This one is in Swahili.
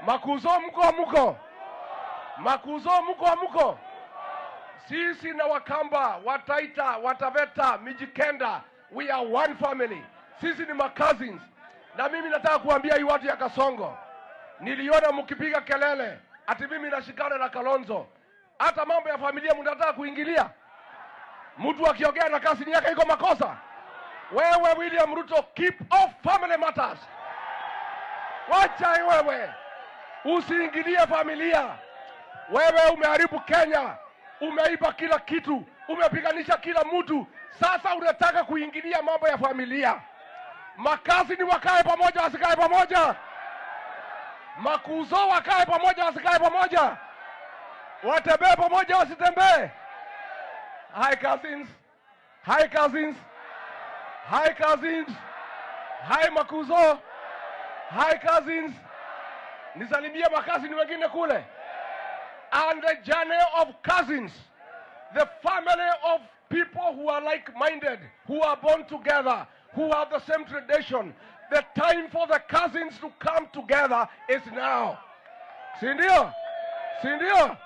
Makuzo mko. Makuzo mko. Sisi na Wakamba, Wataita, Wataveta, Mijikenda, we are one family. Sisi ni cousins. Na mimi nataka kuambia hii watu ya Kasongo. Niliona mkipiga kelele ati mimi nashikana na Kalonzo. Hata mambo ya familia mnataka kuingilia. Mtu akiongea na kasini yake iko makosa. Wewe William Ruto, keep off family matters. Wacha wewe. Usiingilie familia. Wewe umeharibu Kenya. Umeiba kila kitu. Umepiganisha kila mtu. Sasa unataka kuingilia mambo ya familia. Makasini wakae pamoja wasikae pamoja. Makuzo wakae pamoja wasikae pamoja. Watembee pamoja wasitembee. Hi cousins. Hi cousins. Hi cousins. Hi Makuzo. Hi cousins. Nisalimie makazini wengine kule. And the journey of cousins. The family of people who are like-minded, who are born together, who have the same tradition. The time for the cousins to come together is now. Sindio? Sindio?